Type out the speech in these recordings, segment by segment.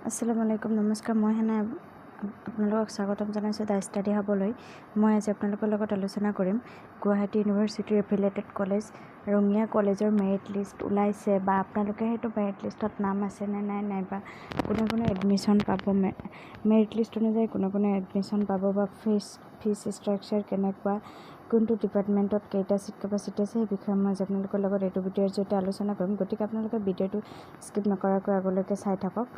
আসসালামু আলাইকুম নমস্কাৰ মই হেনা আপোনালোকক স্বাগতম জনাইছোঁ দ্য ষ্টাডি হাবলৈ। মই আজি আপোনালোকৰ লগত আলোচনা কৰিম গুৱাহাটী ইউনিভাৰ্চিটিৰ এফিলিয়েটেড কলেজ ৰঙিয়া কলেজৰ মেৰিট লিষ্ট ওলাইছে বা আপোনালোকে সেইটো মেৰিট লিষ্টত নাম আছে নে নাই নাইবা কোনে এডমিশ্যন পাব, মেৰিট লিষ্ট অনুযায়ী কোনে এডমিশ্যন পাব বা ফিজ ষ্ট্ৰাকচাৰ কেনেকুৱা, কোনটো ডিপাৰ্টমেণ্টত কেইটা ছিট কেপাচিটি আছে সেই বিষয়ে মই আজি আপোনালোকৰ লগত এইটো ভিডিঅ'ৰ জৰিয়তে আলোচনা কৰিম। গতিকে আপোনালোকে ভিডিঅ'টো স্কিপ নকৰাকৈ আগলৈকে চাই থাকক।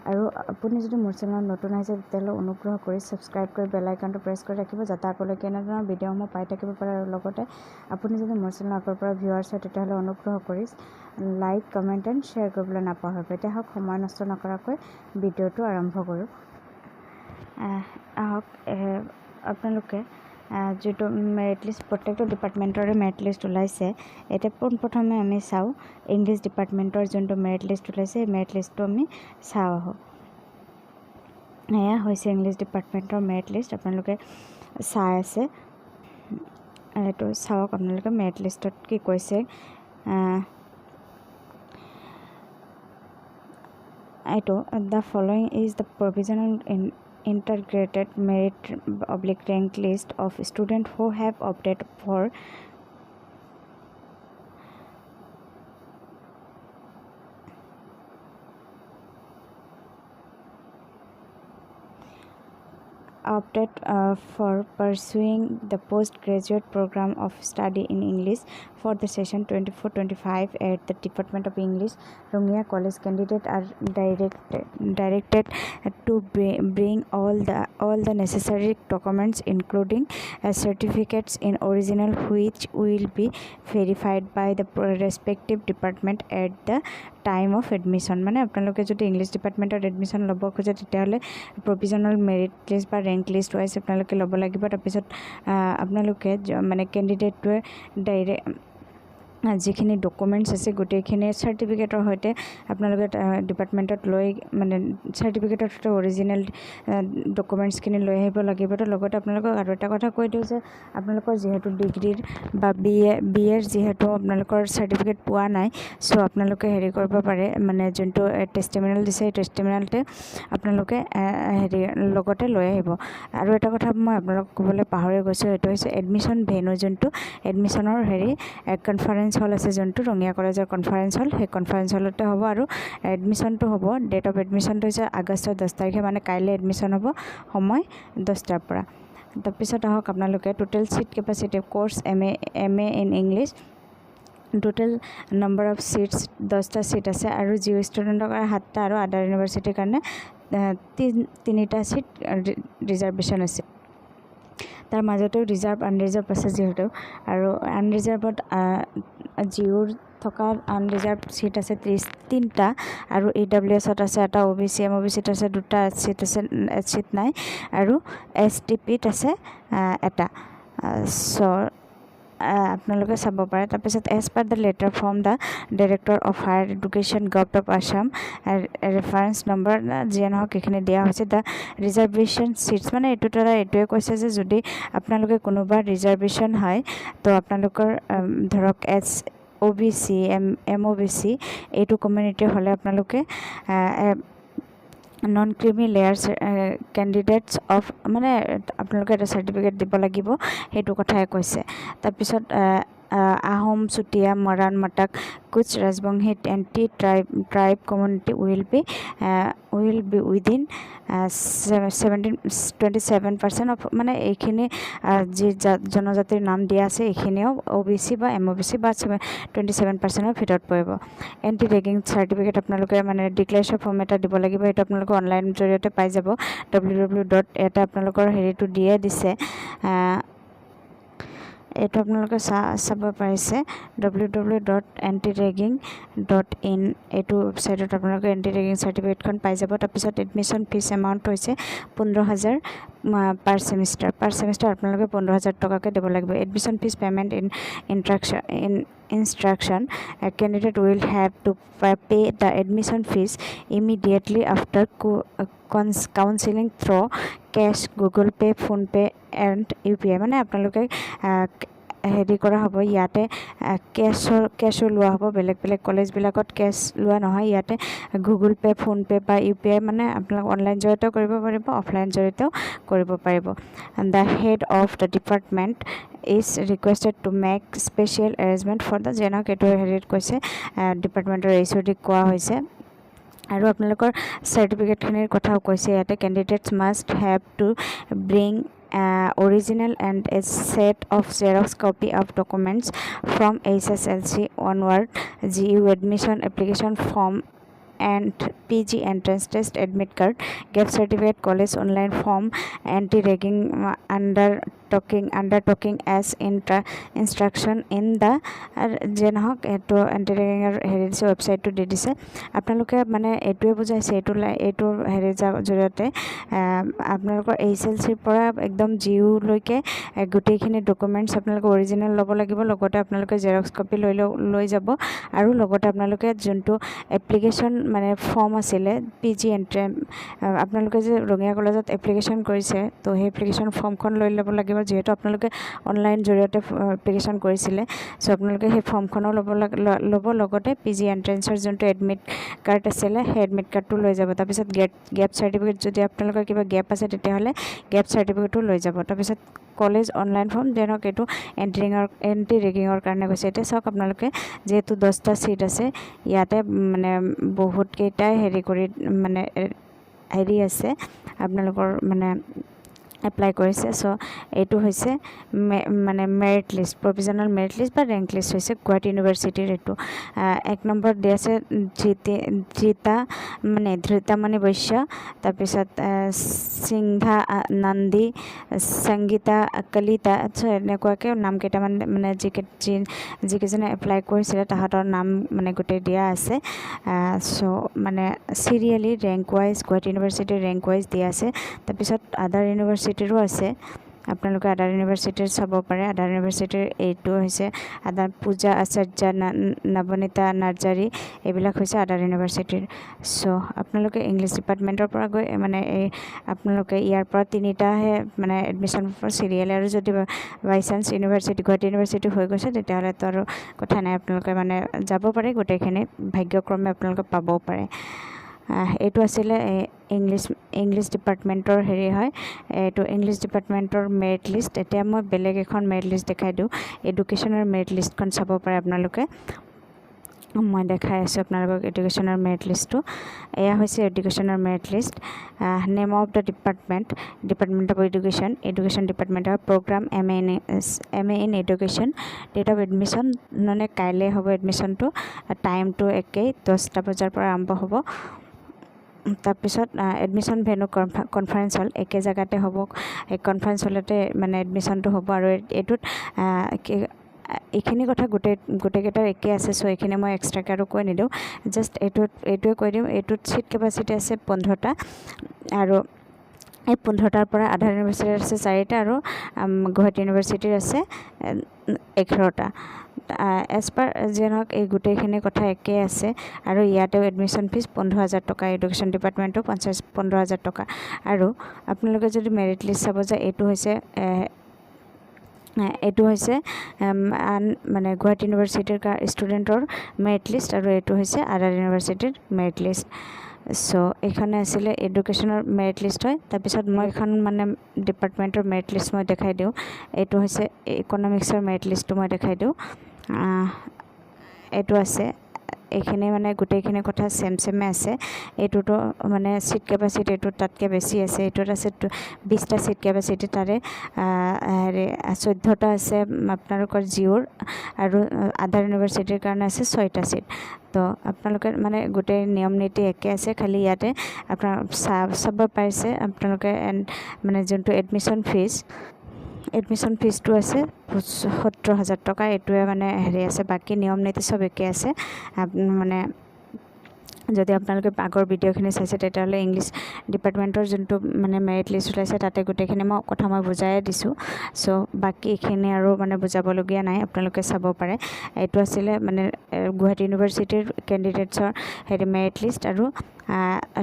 আৰু আপুনি যদি মোৰ চেনেলত নতুন আহিছে তেতিয়াহ'লে অনুগ্ৰহ কৰি ছাবস্ক্ৰাইব কৰি বেল আইকনটো প্ৰেছ কৰি ৰাখিব যাতে আগলৈকে এনেধৰণৰ ভিডিঅ'সমূহ পাই থাকিব পাৰে। আৰু লগতে আপুনি যদি মোৰ চেনেল আগৰ পৰা ভিউৱাৰ্ছ হয় তেতিয়াহ'লে অনুগ্ৰহ কৰি লাইক কমেণ্ট এণ্ড শ্বেয়াৰ কৰিবলৈ নাপাহৰিব। এতিয়া হওক সময় নষ্ট নকৰাকৈ ভিডিঅ'টো আৰম্ভ কৰোঁ। আহক আপোনালোকে যিটো মেৰিট লিষ্ট প্ৰত্যেকটো ডিপাৰ্টমেণ্টৰে মেৰিট লিষ্ট ওলাইছে। এতিয়া পোনপ্ৰথমে আমি চাওঁ ইংলিছ ডিপাৰ্টমেণ্টৰ যোনটো মেৰিট লিষ্ট ওলাইছে সেই মেৰিট লিষ্টটো আমি চাওঁ আহোঁ। এয়া হৈছে ইংলিছ ডিপাৰ্টমেণ্টৰ মেৰিট লিষ্ট, আপোনালোকে চাই আছে এইটো চাওক আপোনালোকে মেৰিট লিষ্টত কি কৈছে। এইটো the following is the provisional integrated merit/rank list of students who have opted for pursuing the postgraduate program of study in English for the session 24-25 at the Department of English, Rungea College. Candidates are directed to bring all the necessary documents, including certificates in original, which will be verified by the respective department at the time of admission. মানে আপোনালোকে যদি English ডিপাৰ্টমেণ্টত admission ল'ব খোজে তেতিয়াহ'লে provisional merit list বা rank list wise আপোনালোকে ল'ব লাগিব। তাৰপিছত আপোনালোকে মানে কেণ্ডিডেটটোৱে যিখিনি ডকুমেণ্টছ আছে গোটেইখিনি চাৰ্টিফিকেটৰ সৈতে আপোনালোকে ডিপাৰ্টমেণ্টত লৈ মানে চাৰ্টিফিকেটৰ সৈতে অৰিজিনেল ডকুমেণ্টছখিনি লৈ আহিব লাগিব। তো লগতে আপোনালোকক আৰু এটা কথা কৈ দিওঁ যে আপোনালোকৰ যিহেতু ডিগ্ৰীৰ বা বি এৰ যিহেতু আপোনালোকৰ চাৰ্টিফিকেট পোৱা নাই, চ' আপোনালোকে হেৰি কৰিব পাৰে, মানে যোনটো টেষ্টিমনিয়েল দিছে সেই টেষ্টিমনিয়েলতে আপোনালোকে লগতে লৈ আহিব। আৰু এটা কথা মই আপোনালোকক ক'বলৈ পাহৰি গৈছোঁ, সেইটো হৈছে এডমিশ্যন ভেনু। যোনটো এডমিশ্যনৰ কনফাৰেঞ্চ হল আছে, যোনটো ৰঙিয়া কলেজৰ কনফাৰেঞ্চ হল, সেই কনফাৰেঞ্চ হলতে হ'ব। আৰু এডমিশ্যনটো হ'ব, ডেট অফ এডমিশ্যনটো হৈছে আগষ্টৰ 10 তাৰিখে, মানে কাইলৈ এডমিশ্যন হ'ব, সময় 10টাৰ পৰা। তাৰপিছত আহক আপোনালোকে total seat capacity course M A in English, total number of seats 10টা ছিট আছে। আৰু জিঅ' ষ্টুডেণ্টৰ কাৰণে 7টা আৰু আদাৰ ইউনিভাৰ্চিটিৰ কাৰণে 3টা ছিট ৰিজাৰ্ভেশ্যন আছে। তাৰ মাজতেও ৰিজাৰ্ভ আনৰিজাৰ্ভ আছে যিহেতু, আৰু আনৰিজাৰ্ভত জিঅ'ৰ থকা আনৰিজাৰ্ভ ছিট আছে 3টা, আৰু EWSত আছে এটা, OBC MOBCত আছে 2টা ছিট নাই, আৰু STPত আছে এটা। চ' আপোনালোকে চাব পাৰে। তাৰপিছত as per the letter from the director of higher education government of Assam, reference number যিয়ে নহওক এইখিনি দিয়া হৈছে। দ্য ৰিজাৰ্ভেশ্যন ছিটছ, মানে এইটোৱে কৈছে যে যদি আপোনালোকে কোনোবা ৰিজাৰ্ভেশ্যন হয় তো আপোনালোকৰ ধৰক OBC MOBC এইটো কমিউনিটি হ'লে আপোনালোকে non creamy layer candidates of, মানে আপোনালোকে এটা চাৰ্টিফিকেট দিব লাগিব, সেইটো কথাই কৈছে। তাৰপিছত Ahom, Chutia, Moran, Matak, Koch, Rajbongshi and tribe community will be within 27% of, মানে এইখিনি যি জনজাতিৰ নাম দিয়া আছে এইখিনিও OBC বা MOBC বা 27%ৰ ভিতৰত পৰিব। এণ্টি ৰেগিং চাৰ্টিফিকেট আপোনালোকে মানে ডিক্লেৰেশ্যন ফৰ্ম এটা দিব লাগিব, সেইটো আপোনালোকে অনলাইন জৰিয়তে পাই যাব। www. এটা আপোনালোকৰ হেৰিটো দিছে, এইটো আপোনালোকে চাব পাৰিছে www.antiraging.in, এইটো ৱেবছাইটত আপোনালোকে এণ্টি ৰেগিং চাৰ্টিফিকেটখন পাই যাব। তাৰপিছত এডমিশ্যন ফিজ এমাউণ্ট হৈছে 15,000 পাৰ ছেমিষ্টাৰ আপোনালোকে 15,000 টকাকৈ দিব লাগিব। Admission fees payment instruction, a candidate will have to pay the admission fees immediately after counseling through cash, Google Pay, PhonePe and UPI, মানে আপোনালোকে হেৰি কৰা হ'ব ইয়াতে কেছো লোৱা হ'ব বেলেগ কলেজবিলাকত কেছ লোৱা নহয় ইয়াতে গুগল পে ফোনপে বা UPI মানে আপোনালোক অনলাইন জৰিয়তেও কৰিব পাৰিব অফলাইন জৰিয়তেও কৰিব পাৰিব the head of the department is requested to make special arrangement for the যেনক এইটো হেৰিত কৈছে ডিপাৰ্টমেণ্টৰ HOD কোৱা হৈছে আৰু আপোনালোকৰ চাৰ্টিফিকেটখিনিৰ কথাও কৈছে ইয়াতে candidates must have to bring original and a set of Xerox copy of documents from HSLC onward GU admission application form and PG entrance test admit card gap certificate college online form anti-ragging undertaking as instruction in the যেনক এইটো anti-ragging হেৰি দিছে ৱেবছাইটটো দি দিছে আপোনালোকে মানে এইটোৱে বুজাইছে এইটো হেৰি জৰিয়তে আপোনালোকৰ HSLCৰ পৰা একদম GU লৈকে গোটেইখিনি ডকুমেণ্টছ আপোনালোকে অৰিজিনেল ল'ব লাগিব লগতে আপোনালোকে জেৰক্স কপি লৈ যাব আৰু লগতে আপোনালোকে যোনটো এপ্লিকেশ্যন মানে ফৰ্ম আছিলে PG এন্ট্ৰি আপোনালোকে যে ৰঙিয়া কলেজত এপ্লিকেশ্যন কৰিছে তো সেই এপ্লিকেশ্যন ফৰ্মখন লৈ ল'ব লাগিব যিহেতু আপোনালোকে অনলাইন জৰিয়তে এপ্লিকেশ্যন কৰিছিলে চ' আপোনালোকে সেই ফৰ্মখনো ল'ব লগতে PG এন্ট্ৰেন্সৰ যোনটো এডমিট কাৰ্ড আছিলে সেই এডমিট কাৰ্ডটো লৈ যাব তাৰপিছত গেপ চাৰ্টিফিকেট যদি আপোনালোকৰ কিবা গেপ আছে তেতিয়াহ'লে গেপ চাৰ্টিফিকেটটো লৈ যাব তাৰপিছত কলেজ অনলাইন ফৰ্ম যেনক এইটো এণ্টি ৰেগিঙৰ কাৰণে কৈছে এতিয়া চাওক আপোনালোকে যিহেতু 10টা চিট আছে ইয়াতে মানে বহুতকেইটাই মানে হেৰি আছে আপোনালোকৰ মানে এপ্লাই কৰিছে চ' এইটো হৈছে মানে merit list provisional merit list বা ৰেংক লিষ্ট হৈছে গুৱাহাটী ইউনিভাৰ্চিটিৰ এইটো 1 নম্বৰ দি আছে ধৃতামণি বৈশ্য তাৰপিছত সিংধা নন্দী সংগীতা কলিতা এনেকুৱাকৈ নাম কেইটামান মানে যিকেইজনে এপ্লাই কৰিছিলে তাহাঁতৰ নাম মানে গোটেই দিয়া আছে চ' মানে চিৰিয়েলি ৰেংক ৱাইজ গুৱাহাটী ইউনিভাৰ্চিটিৰ ৰেংক ৱাইজ দিয়া আছে তাৰপিছত আদাৰ ইউনিভাৰ্চিটিৰো আছে আপোনালোকে আদাৰ ইউনিভাৰ্চিটিৰ চাব পাৰে আদাৰ ইউনিভাৰ্চিটিৰ এইটো হৈছে আদাৰ পূজা আচাৰ্য নৱনীতা নাৰ্জাৰী এইবিলাক হৈছে আদাৰ ইউনিভাৰ্চিটিৰ চ' আপোনালোকে ইংলিছ ডিপাৰ্টমেণ্টৰ পৰা গৈ মানে আপোনালোকে ইয়াৰ পৰা 3টাহে মানে এডমিশ্যন চিৰিয়েল আৰু যদি বাই চান্স গুৱাহাটী ইউনিভাৰ্চিটি হৈ গৈছে তেতিয়াহ'লেতো আৰু কথা নাই আপোনালোকে মানে যাব পাৰে গোটেইখিনি ভাগ্যক্ৰমে আপোনালোকে পাবও পাৰে এইটো আছিলে ইংলিছ ডিপাৰ্টমেণ্টৰ হেৰি হয় এইটো ইংলিছ ডিপাৰ্টমেণ্টৰ মেৰিট লিষ্ট এতিয়া মই বেলেগ এখন মেৰিট লিষ্ট দেখাই দিওঁ এডুকেশ্যনৰ মেৰিট লিষ্টখন চাব পাৰে আপোনালোকে মই দেখাই আছোঁ আপোনালোকক এডুকেশ্যনৰ মেৰিট লিষ্টটো এয়া হৈছে এডুকেশ্যনৰ merit list name of the department of education department of program MA in education date of admission মানে কাইলৈ হ'ব এডমিশ্যনটো টাইমটো একেই 10টা বজাৰ পৰা আৰম্ভ হ'ব তাৰপিছত এডমিশ্যন ভেনু কনফাৰেন্স হল একে জেগাতে হ'ব এই কনফাৰেন্স হলতে মানে এডমিশ্যনটো হ'ব আৰু এইটোত এইখিনি কথা গোটেইকেইটাৰ একে আছে চ' এইখিনি মই এক্সট্ৰাকৈ আৰু কৈ নিদিওঁ জাষ্ট এইটোৱে কৈ দিওঁ এইটোত চিট কেপাচিটি আছে 15টা আৰু এই 15টাৰ পৰা আদাৰ ইউনিভাৰ্চিটিৰ আছে 4টা আৰু গুৱাহাটী ইউনিভাৰ্চিটিৰ আছে 11টা এজ পাৰ যেনক এই গোটেইখিনি কথা একেই আছে আৰু ইয়াতেও এডমিশ্যন ফিজ 15,000 টকা এডুকেশ্যন ডিপাৰ্টমেণ্টটো 15,000 টকা আৰু আপোনালোকে যদি মেৰিট লিষ্ট চাব যায় এইটো হৈছে মানে গুৱাহাটী ইউনিভাৰ্চিটিৰ ষ্টুডেণ্টৰ মেৰিট লিষ্ট আৰু এইটো হৈছে আদাৰ ইউনিভাৰ্চিটিৰ মেৰিট লিষ্ট চ' এইখনে আছিলে এডুকেশ্যনৰ মেৰিট লিষ্ট হয় তাৰপিছত মই এখন মানে ডিপাৰ্টমেণ্টৰ মেৰিট লিষ্ট মই দেখাই দিওঁ এইটো হৈছে ইকনমিক্সৰ মেৰিট লিষ্টটো মই দেখাই দিওঁ এইটো আছে এইখিনি মানে গোটেইখিনি কথা চেমে আছে এইটোতো মানে চিট কেপাচিটি এইটো তাতকৈ বেছি আছে এইটোত আছে 20টা চিট কেপাচিটি তাৰে হেৰি 14টা আছে আপোনালোকৰ জিঅ'ৰ আৰু আদাৰ ইউনিভাৰ্চিটিৰ কাৰণে আছে 6টা চিট তো আপোনালোকে মানে গোটেই নিয়ম নীতি একে আছে খালি ইয়াতে আপোনাৰ চাব পাৰিছে আপোনালোকে মানে যোনটো এডমিশ্যন ফিজটো আছে 70,000 টকা এইটোৱে মানে হেৰি আছে বাকী নিয়ম নীতি চব একে আছে মানে যদি আপোনালোকে আগৰ ভিডিঅ'খিনি চাইছে তেতিয়াহ'লে ইংলিছ ডিপাৰ্টমেণ্টৰ যোনটো মানে মেৰিট লিষ্ট ওলাইছে তাতে গোটেইখিনি মই বুজাই দিছোঁ চ' বাকী এইখিনি আৰু মানে বুজাবলগীয়া নাই আপোনালোকে চাব পাৰে এইটো আছিলে মানে গুৱাহাটী ইউনিভাৰ্চিটিৰ কেণ্ডিডেটছৰ হেৰি মেৰিট লিষ্ট আৰু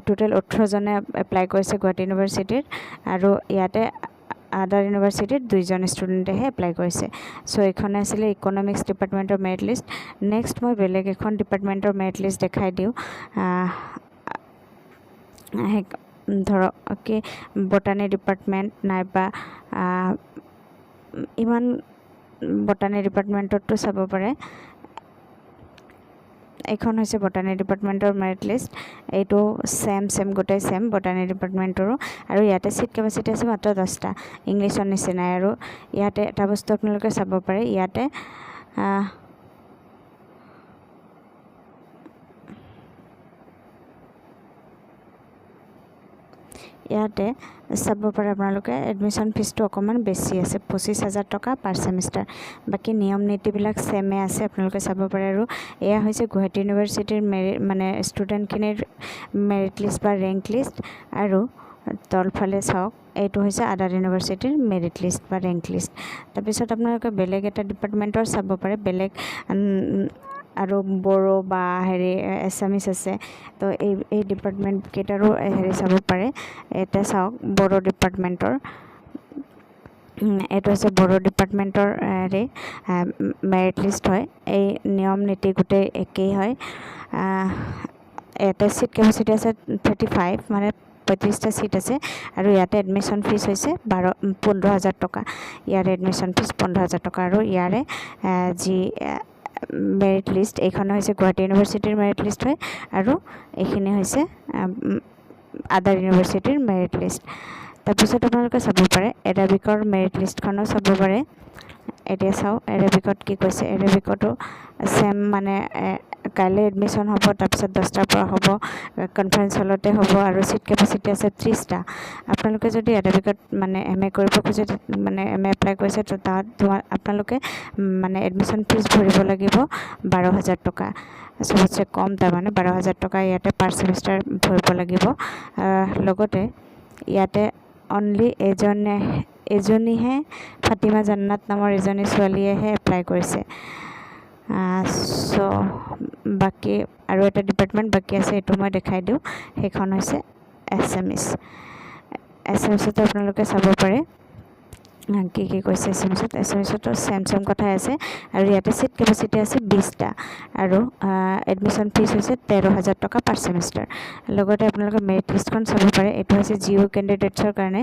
টোটেল 18জনে এপ্লাই কৰিছে গুৱাহাটী ইউনিভাৰ্চিটিৰ আৰু ইয়াতে আদাৰ ইউনিভাৰ্চিটিৰ 2জন ষ্টুডেণ্টেহে এপ্লাই কৰিছে। চ' এইখন আছিলে ইকনমিক্স ডিপাৰ্টমেণ্টৰ মেৰিট লিষ্ট। নেক্সট মই বেলেগ এখন ডিপাৰ্টমেণ্টৰ মেৰিট লিষ্ট দেখাই দিওঁ। ধৰক কি বটানী ডিপাৰ্টমেণ্ট নাইবা ইমান বটানী ডিপাৰ্টমেণ্টতো চাব পাৰে। এইখন হৈছে বটানী ডিপাৰ্টমেণ্টৰ মেৰিট লিষ্ট। এইটো চেম গোটেই চেম বটানী ডিপাৰ্টমেণ্টৰো, আৰু ইয়াতে ছিট কেপাচিটি আছে মাত্ৰ 10টা, ইংলিছৰ নিচিনাই। আৰু ইয়াতে এটা বস্তু আপোনালোকে চাব পাৰে, ইয়াতে চাব পাৰে আপোনালোকে এডমিশ্যন ফিজটো অকণমান বেছি আছে, 25,000 টকা পাৰ ছেমিষ্টাৰ। বাকী নিয়ম নীতিবিলাক ছেমে আছে, আপোনালোকে চাব পাৰে। আৰু এয়া হৈছে গুৱাহাটী ইউনিভাৰ্চিটিৰ ষ্টুডেণ্টখিনিৰ মেৰিট লিষ্ট বা ৰেংক লিষ্ট। আৰু তলফালে চাওক, এইটো হৈছে আদাৰ ইউনিভাৰ্চিটিৰ মেৰিট লিষ্ট বা ৰেংক লিষ্ট। তাৰপিছত আপোনালোকে বেলেগ এটা ডিপাৰ্টমেণ্টৰ চাব পাৰে, বেলেগ আৰু বড়ো বা এছামিছ আছে। তো এই ডিপাৰ্টমেণ্টকেইটাৰো চাব পাৰে। এটা চাওক বড়ো ডিপাৰ্টমেণ্টৰ, এইটো হৈছে বড়ো ডিপাৰ্টমেণ্টৰ মেৰিট লিষ্ট হয়। এই নিয়ম নীতি গোটেই একেই হয়। ইয়াতে ছিট কেপাচিটি আছে 35, মানে 35টা ছিট আছে। আৰু ইয়াতে এডমিশ্যন ফিজ হৈছে 15,000 টকা। ইয়াৰে এডমিশ্যন ফিজ 15,000 টকা। আৰু ইয়াৰে যি মেৰিট লিষ্ট, এইখন হৈছে গুৱাহাটী ইউনিভাৰ্চিটিৰ মেৰিট লিষ্ট হয়, আৰু এইখিনি হৈছে আদাৰ ইউনিভাৰ্চিটিৰ মেৰিট লিষ্ট। তাৰপিছত আপোনালোকে চাব পাৰে এৰাবিকৰ মেৰিট লিষ্টখনো চাব পাৰে। এতিয়া চাওঁ এৰাবিকত কি কৈছে। এৰাবিকতো ছেম, মানে কাইলৈ এডমিশ্যন হ'ব, তাৰপিছত 10টাৰ পৰা হ'ব, কনফাৰেঞ্চ হলতে হ'ব, আৰু ছিট কেপাচিটি আছে 30টা। আপোনালোকে যদি এৰাবিকত MA কৰিব খোজে, MA এপ্লাই কৰিছে, তো তাত আপোনালোকে এডমিশ্যন ফিজ ভৰিব লাগিব 12,000 টকা। চবতছে কম তাৰমানে 12,000 টকা ইয়াতে পাৰ ছেমিষ্টাৰ ভৰিব লাগিব। লগতে ইয়াতে অনলি এজনীহে ফাতিমা জান্নাত নামৰ এজনী ছোৱালীয়েহে এপ্লাই কৰিছে। চ' বাকী আৰু এটা ডিপাৰ্টমেণ্ট বাকী আছে, এইটো মই দেখাই দিওঁ। সেইখন হৈছে এছামিছতো আপোনালোকে চাব পাৰে কি কৈছে। এছামিছতো ছেম কথাই আছে। আৰু ইয়াতে ছিট কেপাচিটি আছে 20টা, আৰু এডমিশ্যন ফিজ হৈছে 13,000 টকা পাৰ ছেমিষ্টাৰ। লগতে আপোনালোকে মেৰিট লিষ্টখন চাব পাৰে। এইটো হৈছে জিঅ' কেণ্ডিডেটছৰ কাৰণে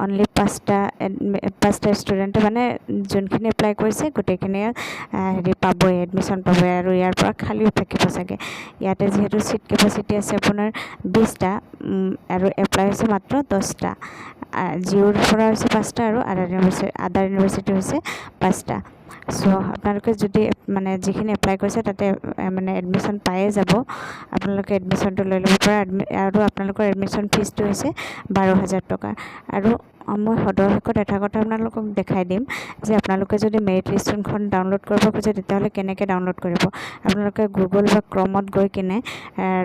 অনলি 5টা ষ্টুডেণ্টে, যোনখিনি এপ্লাই কৰিছে গোটেইখিনিয়ে পাবই, এডমিশ্যন পাবই। আৰু ইয়াৰ পৰা খালীও থাকিব চাগে। ইয়াতে যিহেতু ছিট কেপাচিটি আছে আপোনাৰ 20টা, আৰু এপ্লাই হৈছে মাত্ৰ 10টা। জিঅ'ৰ পৰা হৈছে 5টা, আৰু আদাৰ ইউনিভাৰ্চিটি হৈছে 5টা। চ' আপোনালোকে যদি যিখিনি এপ্লাই কৰিছে তাতে এডমিশ্যন পায়ে যাব, আপোনালোকে এডমিশ্যনটো লৈ ল'ব পাৰে। আৰু আপোনালোকৰ এডমিশ্যন ফিজটো হৈছে 12,000 টকা। আৰু মই সদৰশেষত এটা কথা আপোনালোকক দেখাই দিম যে আপোনালোকে যদি মেৰিট লিষ্টখন ডাউনলোড কৰিব খোজে, তেতিয়াহ'লে কেনেকৈ ডাউনলোড কৰিব। আপোনালোকে গুগল বা ক্ৰমত গৈ কিনে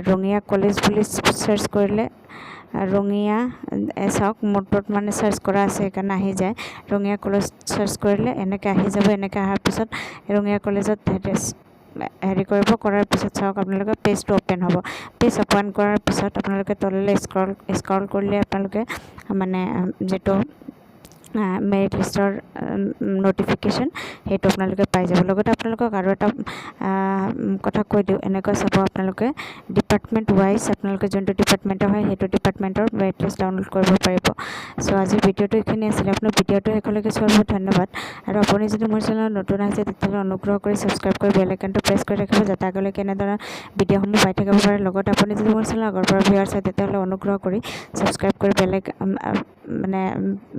ৰঙিয়া কলেজ বুলি চাৰ্চ কৰিলে, ৰঙিয়া চাওক মোৰটোত চাৰ্চ কৰা আছে সেইকাৰণে আহি যায়। ৰঙিয়া কলেজ চাৰ্চ কৰিলে এনেকৈ আহি যাব। এনেকৈ অহাৰ পিছত ৰঙিয়া কলেজত কৰাৰ পিছত চাওক আপোনালোকে পেজটো অ'পেন হ'ব। পেজ অ'পেন কৰাৰ পিছত আপোনালোকে তললৈ স্ক্ৰল কৰিলে আপোনালোকে যিটো মেৰিট লিষ্টৰ ন'টিফিকেশ্যন সেইটো আপোনালোকে পাই যাব। লগতে আপোনালোকক আৰু এটা কথা কৈ দিওঁ, এনেকৈ চাব আপোনালোকে ডিপাৰ্টমেণ্ট ৱাইজ আপোনালোকে যোনটো ডিপাৰ্টমেণ্টৰ হয় সেইটো ডিপাৰ্টমেণ্টৰ মেৰিট লিষ্ট ডাউনলোড কৰিব পাৰিব। চ' আজিৰ ভিডিঅ'টো এইখিনি আছিলে। আপোনাৰ ভিডিঅ'টো শেষলৈকে চোৱাৰ বাবে ধন্যবাদ। আৰু আপুনি যদি মোৰ চেনেলত নতুন আহিছে, তেতিয়াহ'লে অনুগ্ৰহ কৰি ছাবস্ক্ৰাইব কৰি বেল আইকনটো প্ৰেছ কৰি ৰাখিব, যাতে আগলৈ কেনেধৰণৰ ভিডিঅ'সমূহ পাই থাকিব পাৰে। লগতে আপুনি যদি মোৰ চেনেল আগৰ পৰা ভিউৱাৰ্ছ হয়, তেতিয়াহ'লে অনুগ্ৰহ কৰি ছাবস্ক্ৰাইব কৰি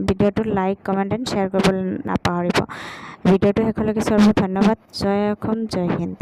ভিডিঅ'টো লাইক, কমেণ্ট এণ্ড শ্বেয়াৰ কৰিবলৈ নাপাহৰিব। ভিডিঅ'টো শেষলৈকে চোৱাৰ বাবে ধন্যবাদ। জয় অসম, জয় হিন্দ।